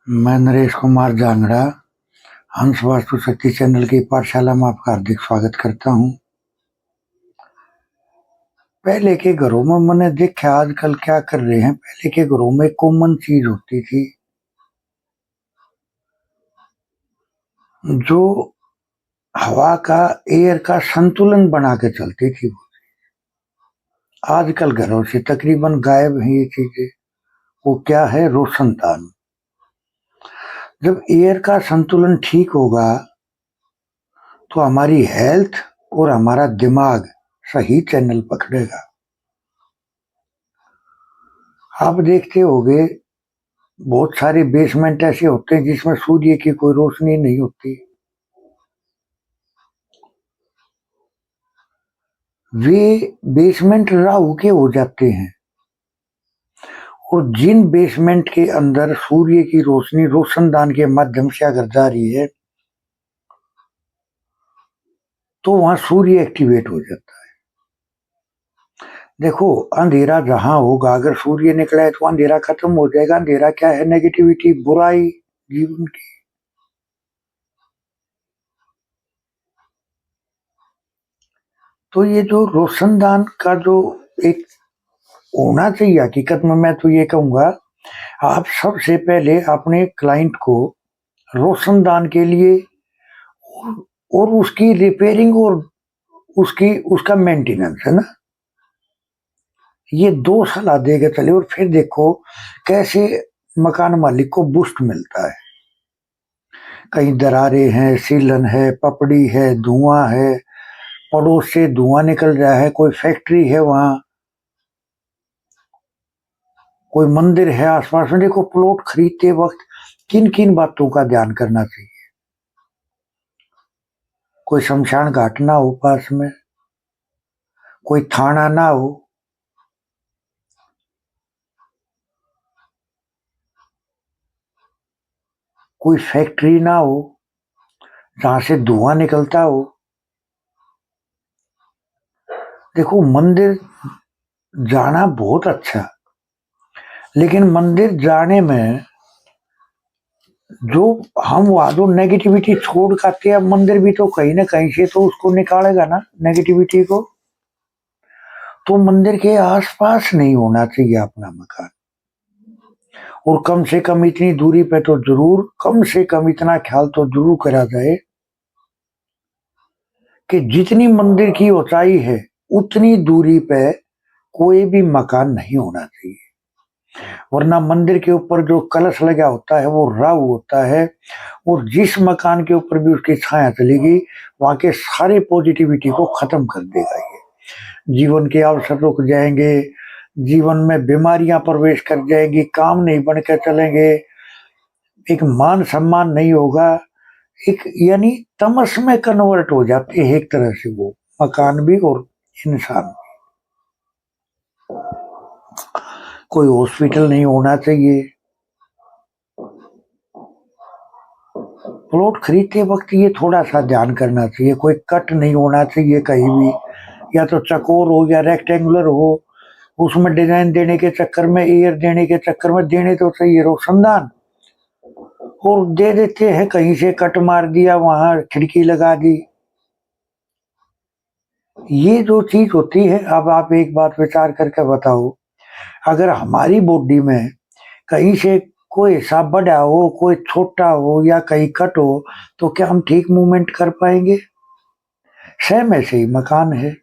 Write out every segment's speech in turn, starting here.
मैं नरेश कुमार जांगड़ा हंस वास्तु शक्ति चैनल की पाठशाला में आपका हार्दिक स्वागत करता हूँ। पहले के घरों में मैंने देखा आजकल क्या कर रहे हैं। पहले के घरों में कॉमन चीज होती थी जो हवा का एयर का संतुलन बना के चलती थी। आजकल घरों से तकरीबन गायब है ये चीजें। वो क्या है? रोशनदान। जब एयर का संतुलन ठीक होगा तो हमारी हेल्थ और हमारा दिमाग सही चैनल पकड़ेगा। आप देखते होंगे बहुत सारे बेसमेंट ऐसे होते हैं जिसमें सूर्य की कोई रोशनी नहीं होती। वे बेसमेंट राहु के हो जाते हैं। और जिन बेसमेंट के अंदर सूर्य की रोशनी रोशनदान के माध्यम से अगर जा रही है तो वहां सूर्य एक्टिवेट हो जाता है। देखो, अंधेरा जहां होगा अगर सूर्य निकला है तो अंधेरा खत्म हो जाएगा। अंधेरा क्या है? नेगेटिविटी, बुराई जीवन की। तो ये जो रोशनदान का जो एक होना चाहिए, हकीकत में मैं तो ये कहूंगा आप सबसे पहले अपने क्लाइंट को रोशनदान के लिए और उसकी रिपेयरिंग और उसका मेंटेनेंस है ना, ये दो सलाह देके चले। और फिर देखो कैसे मकान मालिक को बूस्ट मिलता है। कहीं दरारें हैं, सीलन है, पपड़ी है, धुआं है, पड़ोस से धुआं निकल रहा है, कोई फैक्ट्री है वहां, कोई मंदिर है आसपास में। देखो, प्लॉट खरीदते वक्त किन किन बातों का ध्यान करना चाहिए। कोई शमशान घाट ना हो पास में, कोई थाना ना हो, कोई फैक्ट्री ना हो जहां से धुआं निकलता हो। देखो, मंदिर जाना बहुत अच्छा, लेकिन मंदिर जाने में जो हम वहां जो नेगेटिविटी छोड़ करते हैं, मंदिर भी तो कहीं ना कहीं से तो उसको निकालेगा ना नेगेटिविटी को। तो मंदिर के आसपास नहीं होना चाहिए अपना मकान। और कम से कम इतनी दूरी पे तो जरूर, कम से कम इतना ख्याल तो जरूर करा जाए कि जितनी मंदिर की ऊंचाई है उतनी दूरी पे कोई भी मकान नहीं होना चाहिए। वरना मंदिर के ऊपर जो कलश लगा होता है वो राहु होता है, और जिस मकान के ऊपर भी उसकी छाया चलेगी वहां के सारे पॉजिटिविटी को खत्म कर देगा। ये जीवन के अवसर रुक जाएंगे, जीवन में बीमारियां प्रवेश कर जाएंगी, काम नहीं बनकर चलेंगे, एक मान सम्मान नहीं होगा। एक यानी तमस में कन्वर्ट हो जाते हैं एक तरह से वो मकान भी और इंसान भी। कोई हॉस्पिटल नहीं होना चाहिए। प्लॉट खरीदते वक्त ये थोड़ा सा ध्यान करना चाहिए, कोई कट नहीं होना चाहिए कहीं भी। या तो चकोर हो या रेक्टेंगुलर हो, उसमें डिजाइन देने के चक्कर में, एयर देने के चक्कर में देने तो चाहिए रोशनदान, और दे देते हैं कहीं से कट मार दिया, वहां खिड़की लगा दी। ये जो चीज होती है, अब आप एक बात विचार करके बताओ, अगर हमारी बॉडी में कहीं से कोई हिस्सा बड़ा हो, कोई छोटा हो या कहीं कट हो, तो क्या हम ठीक मूवमेंट कर पाएंगे? सेम ऐसे ही मकान है,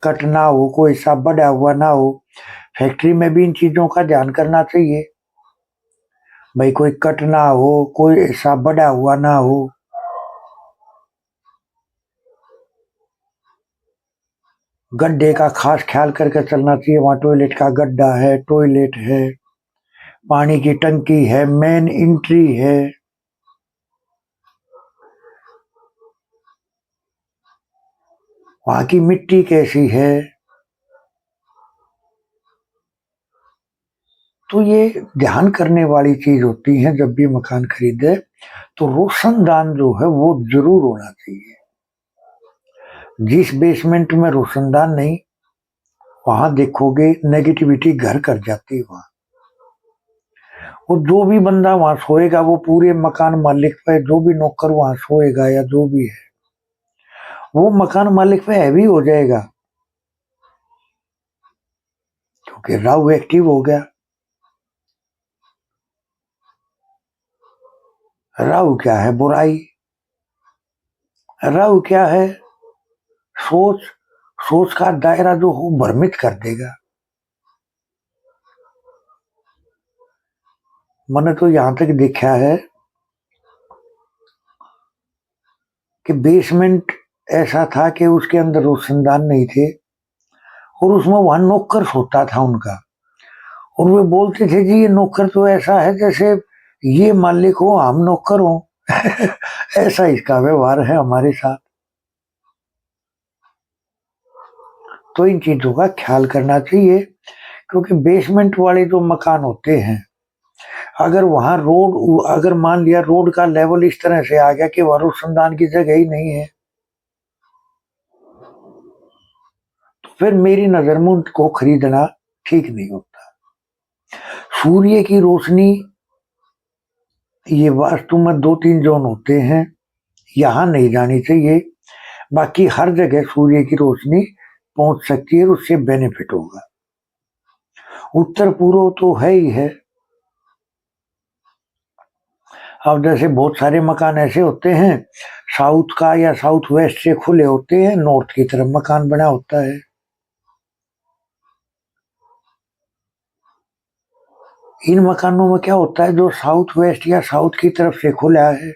कट ना हो, कोई हिस्सा बड़ा हुआ ना हो। फैक्ट्री में भी इन चीजों का ध्यान करना चाहिए भाई, कोई कट ना हो, कोई हिस्सा बड़ा हुआ ना हो। गड्ढे का खास ख्याल करके चलना चाहिए। वहां टॉयलेट का गड्ढा है, टॉयलेट है, पानी की टंकी है, मेन एंट्री है, वहां की मिट्टी कैसी है। तो ये ध्यान करने वाली चीज होती है। जब भी मकान खरीदे तो रोशनदान जो है वो जरूर होना चाहिए। जिस बेसमेंट में रोशनदान नहीं, वहां देखोगे नेगेटिविटी घर कर जाती है वहां। वो जो भी बंदा वहां सोएगा वो पूरे मकान मालिक पे, जो भी नौकर वहां सोएगा या जो भी है वो मकान मालिक पे हैवी हो जाएगा, क्योंकि राहु एक्टिव हो गया। राहु क्या है? बुराई। राहु क्या है? सोच। सोच का दायरा जो हो भ्रमित कर देगा। मैंने तो यहां तक देखा है कि बेसमेंट ऐसा था कि उसके अंदर रोशनदान नहीं थे और उसमें वहां नौकर सोता था उनका, और वे बोलते थे जी ये नौकर तो ऐसा है जैसे ये मालिक हो हम नौकर हो। ऐसा इसका व्यवहार है हमारे साथ। तो इन चीजों का ख्याल करना चाहिए, क्योंकि बेसमेंट वाले जो मकान होते हैं, अगर वहां रोड, अगर मान लिया रोड का लेवल इस तरह से आ गया कि वहां रोशनदान की जगह ही नहीं है, तो फिर मेरी नजर में उनको खरीदना ठीक नहीं होता। सूर्य की रोशनी, ये वास्तु में 2-3 जोन होते हैं, यहां नहीं जानी चाहिए। बाकी हर जगह सूर्य की रोशनी पहुंच सकती है, उससे बेनिफिट होगा। उत्तर पूर्व तो है ही है। अब जैसे बहुत सारे मकान ऐसे होते हैं साउथ का या साउथ वेस्ट से खुले होते हैं, नॉर्थ की तरफ मकान बना होता है। इन मकानों में क्या होता है, जो साउथ वेस्ट या साउथ की तरफ से खुला है,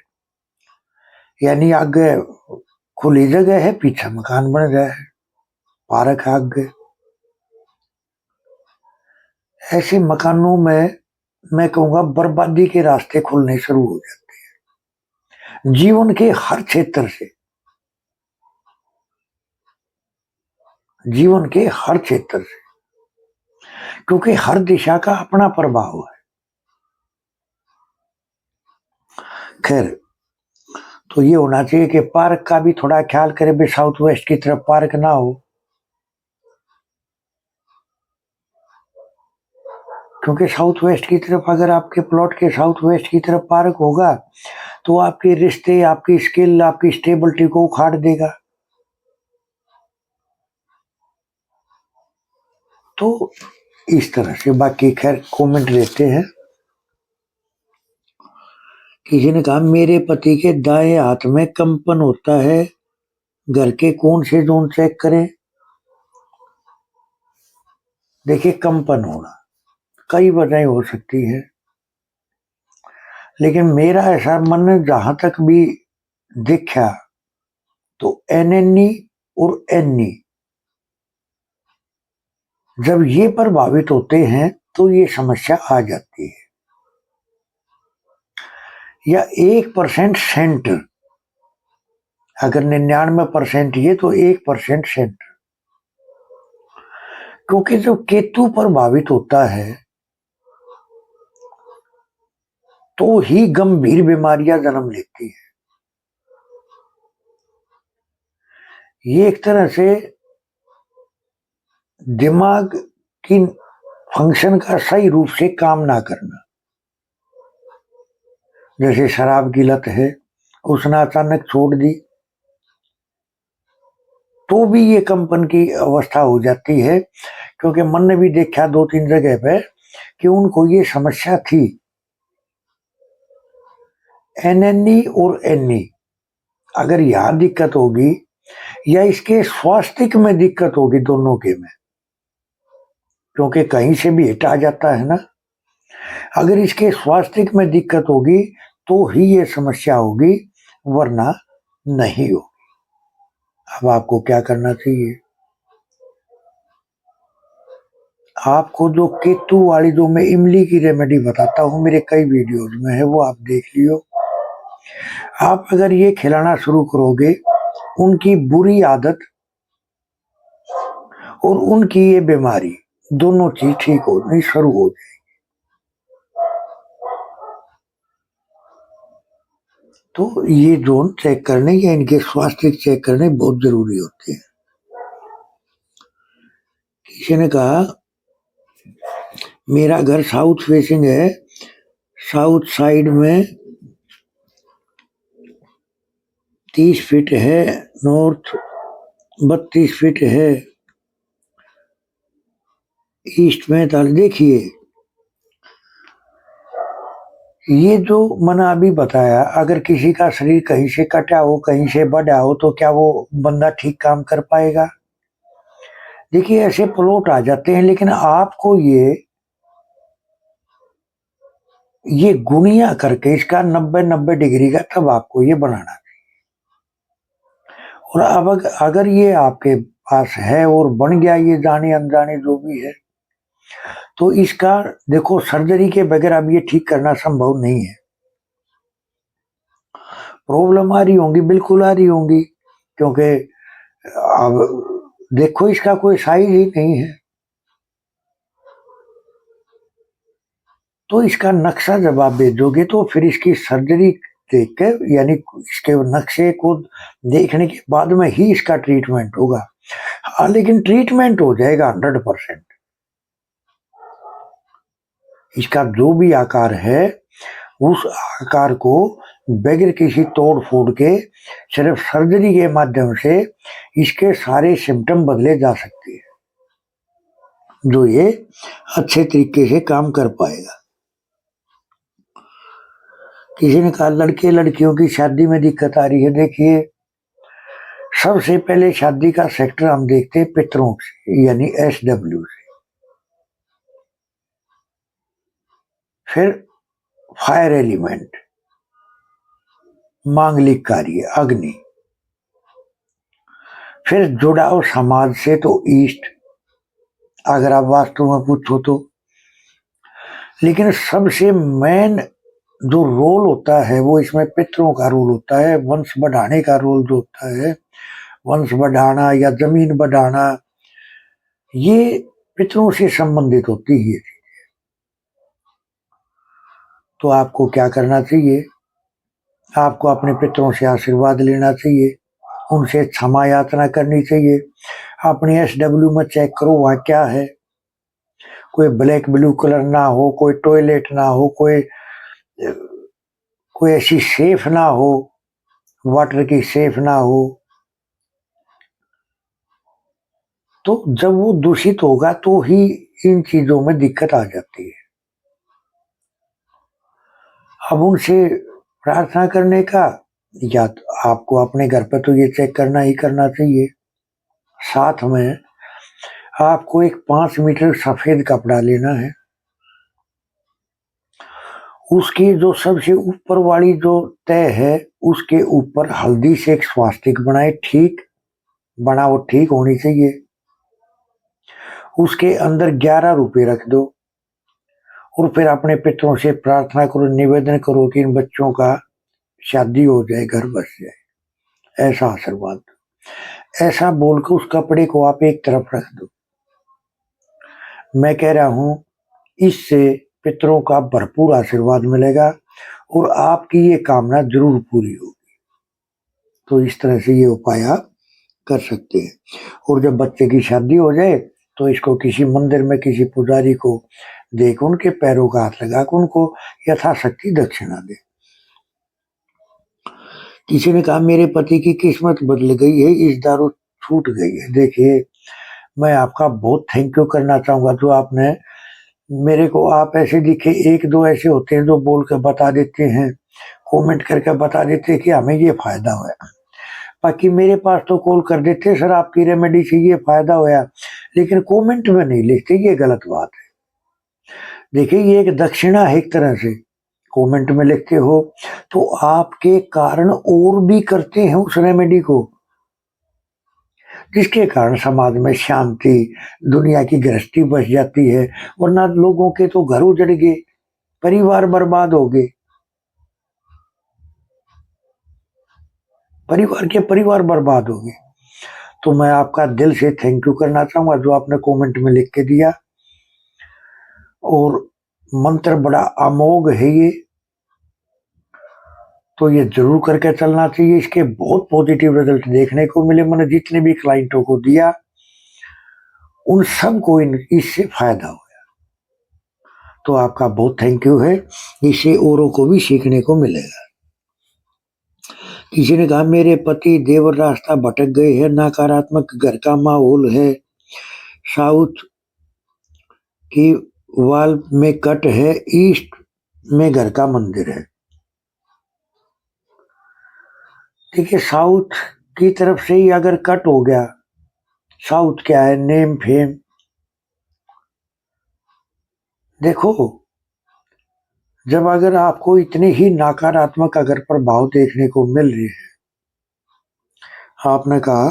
यानी आगे खुली जगह है, पीछे मकान बन रहा है, पार्क है आगे, ऐसे मकानों में मैं कहूंगा बर्बादी के रास्ते खुलने शुरू हो जाते हैं, जीवन के हर क्षेत्र से, जीवन के हर क्षेत्र से, क्योंकि हर दिशा का अपना प्रभाव है। खैर, तो ये होना चाहिए कि पार्क का भी थोड़ा ख्याल करें, भी साउथ वेस्ट की तरफ पार्क ना हो, क्योंकि साउथ वेस्ट की तरफ, अगर आपके प्लॉट के साउथ वेस्ट की तरफ पार्क होगा तो आपके रिश्ते, आपकी स्किल, आपकी स्टेबिलिटी को उखाड़ देगा। तो इस तरह से, बाकी खैर कमेंट लेते हैं। किसी ने कहा मेरे पति के दाएं हाथ में कंपन होता है, घर के कौन से जोन चेक करें? देखिए, कंपन होना कई वजह हो सकती है, लेकिन मेरा ऐसा मन जहां तक भी देखा तो एनएनई और एनई जब ये प्रभावित होते हैं तो ये समस्या आ जाती है। या 1% सेंटर, अगर 99% ये तो 1% सेंटर, क्योंकि जब केतु प्रभावित होता है तो ही गंभीर बीमारियां जन्म लेती है। ये एक तरह से दिमाग की फंक्शन का सही रूप से काम ना करना, जैसे शराब की लत है, उसने अचानक छोड़ दी तो भी ये कंपन की अवस्था हो जाती है, क्योंकि मैंने भी देखा 2-3 जगह पे कि उनको ये समस्या थी। एनएनई और एनई, अगर यहाँ दिक्कत होगी या इसके स्वास्थ्य में दिक्कत होगी, दोनों के में, क्योंकि कहीं से भी हिट आ जाता है ना, अगर इसके स्वास्थ्य में दिक्कत होगी तो ही ये समस्या होगी, वरना नहीं होगी। अब आपको क्या करना चाहिए? आपको जो केतु वाली, जो मैं इमली की रेमेडी बताता हूँ, मेरे कई वीडियोज में है, वो आप देख लियो। आप अगर ये खिलाना शुरू करोगे, उनकी बुरी आदत और उनकी ये बीमारी दोनों चीज ठीक होनी शुरू हो जाएगी। तो ये जोन चेक करने या इनके स्वास्थ्य चेक करने बहुत जरूरी होते हैं। किसी ने कहा मेरा घर साउथ फेसिंग है, साउथ साइड में 30 फीट है, नॉर्थ 32 फीट है, ईस्ट में देखिए ये जो मैंने अभी बताया, अगर किसी का शरीर कहीं से कटा हो, कहीं से बढ़ा हो, तो क्या वो बंदा ठीक काम कर पाएगा? देखिए ऐसे प्लॉट आ जाते हैं, लेकिन आपको ये गुणिया करके इसका 90-90 डिग्री का तब आपको ये बनाना चाहिए। और अब अगर ये आपके पास है और बन गया ये जाने अनजाने जो भी है, तो इसका देखो सर्जरी के बगैर अब ये ठीक करना संभव नहीं है। प्रॉब्लम आ रही होंगी, बिल्कुल आ रही होंगी, क्योंकि अब देखो इसका कोई साइज ही नहीं है। तो इसका नक्शा जब आप भेजोगे तो फिर इसकी सर्जरी देख कर, यानी इसके नक्शे को देखने के बाद में ही इसका ट्रीटमेंट होगा। हाँ, लेकिन ट्रीटमेंट हो जाएगा 100%। इसका जो भी आकार है उस आकार को बगैर किसी तोड़ फोड़ के सिर्फ सर्जरी के माध्यम से इसके सारे सिम्टम बदले जा सकते हैं, जो ये अच्छे तरीके से काम कर पाएगा। किसी ने कहा लड़के लड़कियों की शादी में दिक्कत आ रही है। देखिए सबसे पहले शादी का सेक्टर हम देखते हैं पितरों से, यानी SW से, फिर फायर एलिमेंट, मांगलिक कार्य अग्नि, फिर जुड़ाव समाज से तो ईस्ट, अगर आप वास्तु में पूछो तो। लेकिन सबसे मेन जो रोल होता है वो इसमें पितरों का रोल होता है, वंश बढ़ाने का रोल जो होता है, वंश बढ़ाना या जमीन बढ़ाना, ये पितरों से संबंधित होती है। तो आपको क्या करना चाहिए? आपको अपने पितरों से आशीर्वाद लेना चाहिए, उनसे क्षमा याचना करनी चाहिए। अपनी SW में चेक करो वहाँ क्या है, कोई ब्लैक ब्लू कलर ना हो, कोई टॉयलेट ना हो, कोई ऐसी सेफ ना हो, वाटर की सेफ ना हो। तो जब वो दूषित होगा तो ही इन चीजों में दिक्कत आ जाती है। अब उनसे प्रार्थना करने का, या तो आपको अपने घर पर तो ये चेक करना ही करना चाहिए, साथ में आपको एक 5 मीटर सफेद कपड़ा लेना है, उसकी जो सबसे ऊपर वाली जो तय है उसके ऊपर हल्दी से एक स्वास्तिक बनाए, ठीक बनावट ठीक होनी चाहिए। उसके अंदर 11 रुपए रख दो और फिर अपने पितरों से प्रार्थना करो, निवेदन करो कि इन बच्चों का शादी हो जाए, घर बस जाए, ऐसा आशीर्वाद दो। ऐसा बोलकर उस कपड़े को आप एक तरफ रख दो। मैं कह रहा हूं इससे पितरों का भरपूर आशीर्वाद मिलेगा और आपकी ये कामना जरूर पूरी होगी। तो इस तरह से ये उपाय आप कर सकते हैं। और जब बच्चे की शादी हो जाए तो इसको किसी मंदिर में किसी पुजारी को देख उनके पैरों का हाथ लगा कर उनको यथाशक्ति दक्षिणा दे। किसी ने कहा मेरे पति की किस्मत बदल गई है, इस दारू छूट गई है। देखिए मैं आपका बहुत थैंक यू करना चाहूंगा जो आपने मेरे को, आप ऐसे दिखे, एक दो ऐसे होते हैं जो बोल कर बता देते हैं, कमेंट करके बता देते हैं कि हमें ये फायदा हुआ। बाकी मेरे पास तो कॉल कर देते सर आपकी रेमेडी से ये फायदा हुआ, लेकिन कमेंट में नहीं लिखते, ये गलत बात है। देखिए ये एक दक्षिणा है एक तरह से, कमेंट में लिखते हो तो आपके कारण और भी करते हैं उस रेमेडी को, जिसके कारण समाज में शांति, दुनिया की गृहस्थी बच जाती है। वरना लोगों के तो घर उजड़ गए, परिवार बर्बाद हो गए, परिवार बर्बाद हो गए। तो मैं आपका दिल से थैंक यू करना चाहूंगा जो आपने कमेंट में लिख के दिया। और मंत्र बड़ा अमोघ है ये, तो ये जरूर करके चलना चाहिए। इसके बहुत पॉजिटिव रिजल्ट देखने को मिले। मैंने जितने भी क्लाइंटों को दिया उन सबको इससे फायदा हुआ। तो आपका बहुत थैंक यू है, इससे औरों को भी सीखने को मिलेगा। किसी ने कहा मेरे पति देवर रास्ता भटक गए हैं, नकारात्मक घर का माहौल है, साउथ की वॉल में कट है, ईस्ट में घर का मंदिर है। देखिए साउथ की तरफ से ही अगर कट हो गया, साउथ क्या है, नेम फेम। देखो जब अगर आपको इतने ही नकारात्मक अगर प्रभाव देखने को मिल रहे हैं, आपने कहा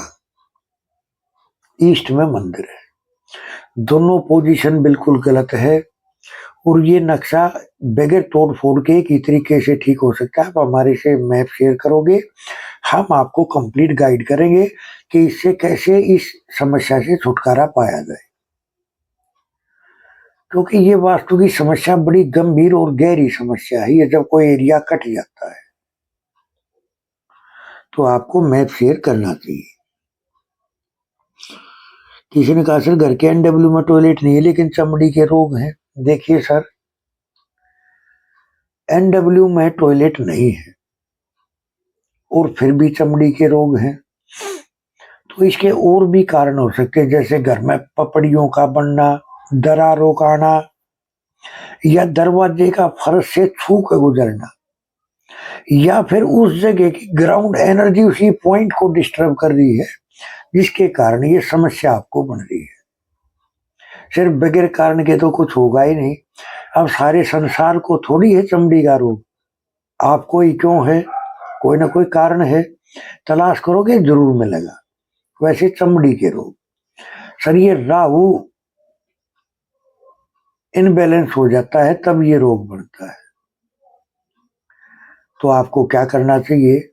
ईस्ट में मंदिर है, दोनों पोजीशन बिल्कुल गलत है, और ये नक्शा बगैर तोड़ फोड़ के एक ही तरीके से ठीक हो सकता है। आप हमारे से मैप शेयर करोगे, हम आपको कंप्लीट गाइड करेंगे कि इससे कैसे इस समस्या से छुटकारा पाया जाए, क्योंकि ये वास्तु की समस्या बड़ी गंभीर और गहरी समस्या है। ये जब कोई एरिया कट जाता है तो आपको मैप शेयर करना चाहिए। किसी ने कहा सर घर के एनडब्ल्यू में टॉयलेट नहीं है लेकिन चमड़ी के रोग हैं। देखिए सर, एनडब्ल्यू में टॉयलेट नहीं है और फिर भी चमड़ी के रोग हैं, तो इसके और भी कारण हो सकते हैं, जैसे घर में पपड़ियों का बनना, दरारों का आना, या दरवाजे का फर्श से छू कर गुजरना, या फिर उस जगह की ग्राउंड एनर्जी उसी पॉइंट को डिस्टर्ब कर रही है, जिसके कारण ये समस्या आपको बन रही है। सिर्फ बगैर कारण के तो कुछ होगा ही नहीं। अब सारे संसार को थोड़ी है चमड़ी का रोग, आपको ही क्यों है, कोई ना कोई कारण है, तलाश करोगे जरूर मिलेगा। वैसे चमड़ी के रोग, सर ये राहु इनबैलेंस हो जाता है तब ये रोग बढ़ता है। तो आपको क्या करना चाहिए,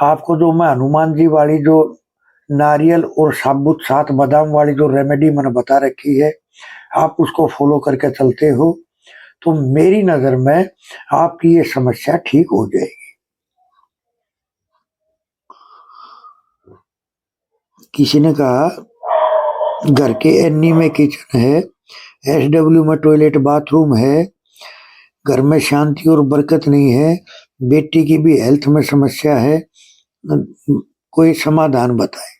आपको जो मैं हनुमान जी वाली जो नारियल और साबुत 7 बादाम वाली जो रेमेडी मैंने बता रखी है, आप उसको फॉलो करके चलते हो तो मेरी नजर में आपकी ये समस्या ठीक हो जाएगी। किसी ने कहा घर के एनी में किचन है, एसडब्ल्यू में टॉयलेट बाथरूम है, घर में शांति और बरकत नहीं है, बेटी की भी हेल्थ में समस्या है, कोई समाधान बताए।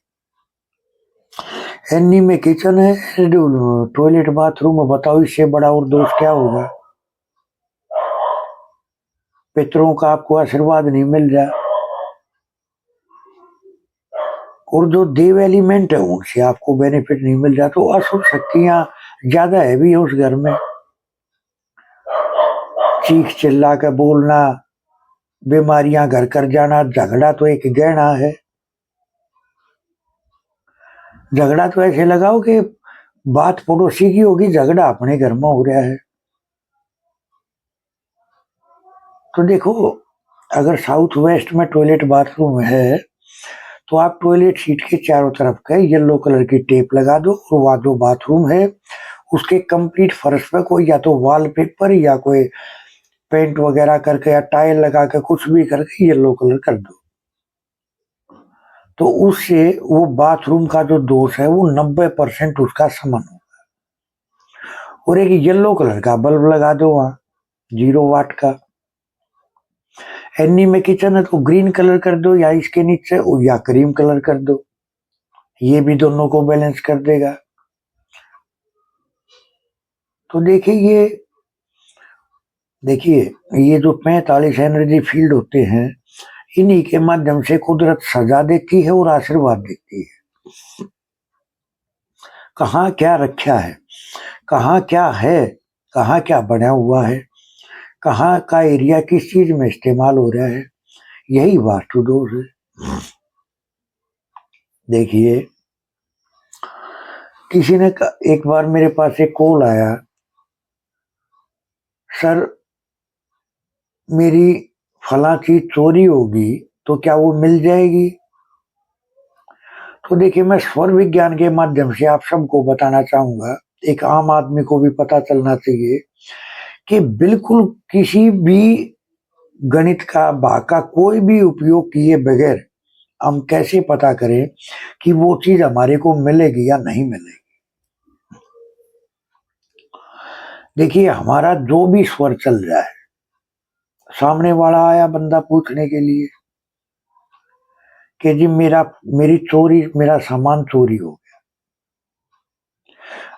एनी में किचन है, एसडब्ल्यू टॉयलेट बाथरूम है, बताओ इससे बड़ा और दोष क्या होगा। पितरों का आपको आशीर्वाद नहीं मिल रहा, और जो देव एलिमेंट है उनसे आपको बेनिफिट नहीं मिल रहा, तो अशुभ शक्तियां ज्यादा है भी उस घर में। चीख चिल्ला के बोलना, बीमारियां घर कर जाना, झगड़ा तो एक गहना है। झगड़ा तो ऐसे लगाओ कि बात पड़ोसी की होगी, झगड़ा अपने घर में हो रहा है। तो देखो अगर साउथ वेस्ट में टॉयलेट बाथरूम है तो आप टॉयलेट सीट के चारों तरफ का येलो कलर की टेप लगा दो, और वहां जो बाथरूम है उसके कंप्लीट फर्श पे कोई या तो वॉलपेपर या कोई पेंट वगैरह करके या टाइल लगा के कुछ भी करके येलो कलर कर दो, तो उससे वो बाथरूम का जो दोष है वो 90% उसका समन होगा। और एक येलो कलर का बल्ब लगा दो वहां, 0 वाट का। एनी में किचन है तो ग्रीन कलर कर दो, या इसके नीचे या क्रीम कलर कर दो, ये भी दोनों को बैलेंस कर देगा। तो देखिए ये जो 45 एनर्जी फील्ड होते हैं, इन्हीं के माध्यम से कुदरत सजा देती है और आशीर्वाद देती है। कहाँ क्या रखा है, कहाँ क्या है, कहाँ क्या बना हुआ है, कहाँ का एरिया किस चीज में इस्तेमाल हो रहा है, यही वास्तु दोष है। देखिए किसी ने एक बार मेरे पास एक कॉल आया, सर मेरी फला चीज चोरी होगी तो क्या वो मिल जाएगी। तो देखिए मैं स्वर विज्ञान के माध्यम से आप सबको बताना चाहूंगा, एक आम आदमी को भी पता चलना चाहिए कि बिल्कुल किसी भी गणित का भाग का कोई भी उपयोग किए बगैर हम कैसे पता करें कि वो चीज हमारे को मिलेगी या नहीं मिलेगी। देखिए, हमारा जो भी स्वर चल रहा है, सामने वाला आया बंदा पूछने के लिए कि जी मेरा सामान चोरी हो गया।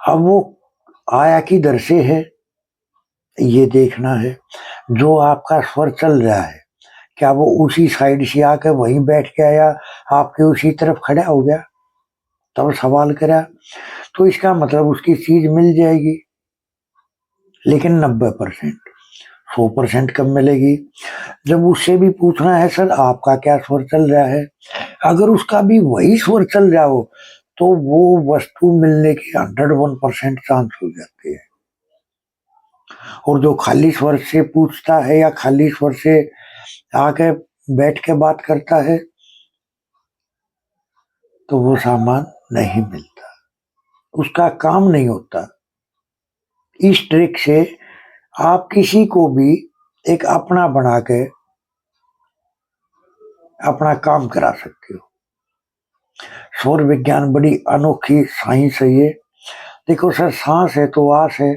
अब वो आया किधर से है ये देखना है। जो आपका स्वर चल रहा है, क्या वो उसी साइड से आकर वहीं बैठ के आया, आपके उसी तरफ खड़ा हो गया, तब सवाल करा, तो इसका मतलब उसकी चीज मिल जाएगी, लेकिन 90%, 100% कब मिलेगी? जब उससे भी पूछना है सर आपका क्या स्वर चल रहा है, अगर उसका भी वही स्वर चल रहा हो तो वो वस्तु मिलने की 101% चांस हो जाते हैं। और जो खाली स्वर से पूछता है या खाली स्वर से आके बैठ के बात करता है तो वो सामान नहीं मिलता, उसका काम नहीं होता। इस ट्रिक से आप किसी को भी एक अपना बना के अपना काम करा सकते हो। स्वर विज्ञान बड़ी अनोखी साइंस है ये। देखो सर, सांस है तो आस है,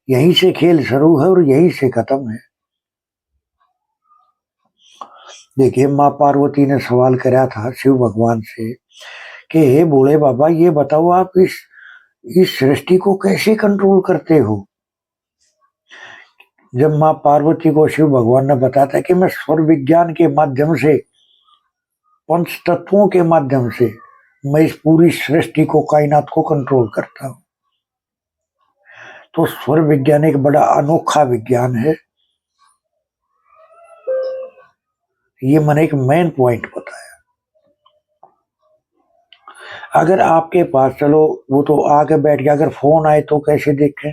यहीं से खेल शुरू है और यहीं से खत्म है। देखिए, माँ पार्वती ने सवाल करा था शिव भगवान से कि हे भोले बाबा, ये बताओ आप इस सृष्टि को कैसे कंट्रोल करते हो। जब माँ पार्वती को शिव भगवान ने बताया था कि मैं स्वर विज्ञान के माध्यम से, पंच तत्वों के माध्यम से मैं इस पूरी सृष्टि को, कायनात को कंट्रोल करता हूँ, तो स्वर विज्ञान एक बड़ा अनोखा विज्ञान है। ये मैंने एक मेन पॉइंट बताया। अगर आपके पास, चलो वो तो आके बैठ गया, अगर फोन आए तो कैसे देखें।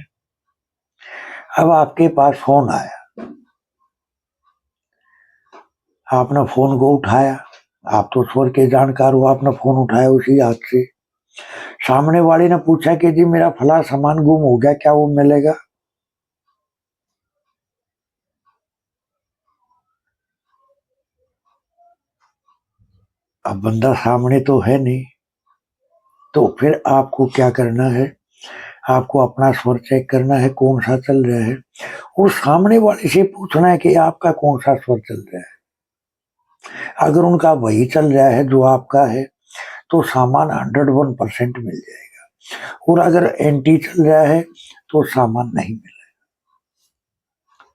अब आपके पास फोन आया, आपने फोन को उठाया, आप तो स्वर के जानकार हो, आपने फोन उठाया उसी हाथ से। सामने वाले ने पूछा कि जी मेरा फला सामान गुम हो गया, क्या वो मिलेगा? अब बंदा सामने तो है नहीं, तो फिर आपको क्या करना है? आपको अपना स्वर चेक करना है कौन सा चल रहा है, और सामने वाले से पूछना है कि आपका कौन सा स्वर चल रहा है। अगर उनका वही चल रहा है जो आपका है तो सामान 101% मिल जाएगा, और अगर एंटी चल रहा है तो सामान नहीं मिलेगा।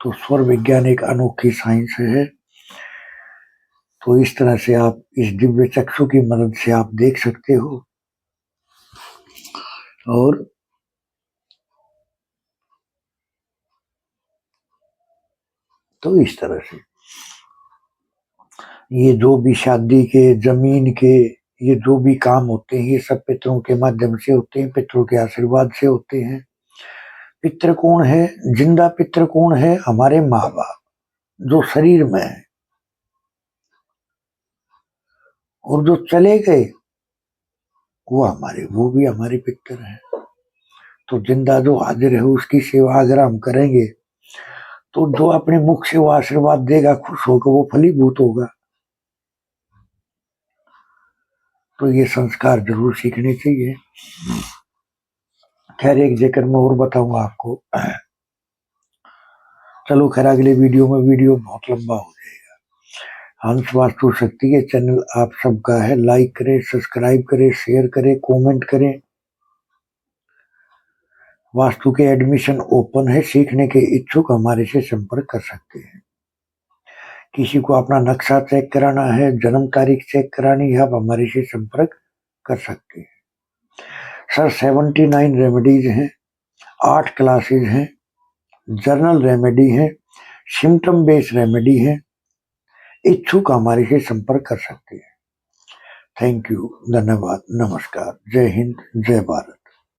तो स्वर विज्ञान एक अनोखी साइंस है। तो इस तरह से आप इस दिव्य चक्षु की मदद से आप देख सकते हो। और तो इस तरह से ये जो भी शादी के, जमीन के, ये जो भी काम होते हैं, ये सब पितरों के माध्यम से होते हैं, पितरों के आशीर्वाद से होते हैं। पितृ कौन है? जिंदा पितृ कौन है? हमारे माँ बाप जो शरीर में है, और जो चले गए वो भी हमारे पितर हैं। तो जिंदा जो हाजिर है उसकी सेवा अगर हम करेंगे तो जो अपने मुख से वो आशीर्वाद देगा, खुश होकर वो फलीभूत होगा। तो ये संस्कार जरूर सीखने चाहिए। खैर, एक जिक्र मैं और बताऊंगा आपको। चलो खैर, अगले वीडियो बहुत लंबा हो जाएगा। हंस वास्तु शक्ति के चैनल आप सबका है, लाइक करें, सब्सक्राइब करें, शेयर करें, कमेंट करें। वास्तु के एडमिशन ओपन है, सीखने के इच्छुक हमारे से संपर्क कर सकते हैं। किसी को अपना नक्शा चेक कराना है, जन्म तारीख चेक करानी है, आप हमारे से संपर्क कर सकते हैं। सर 79 रेमेडीज हैं, 8 क्लासेज हैं, जर्नल रेमेडी है, सिम्टम बेस्ड रेमेडी है। इच्छुक हमारे से संपर्क कर सकते हैं। थैंक यू, धन्यवाद, नमस्कार, जय हिंद, जय भारत।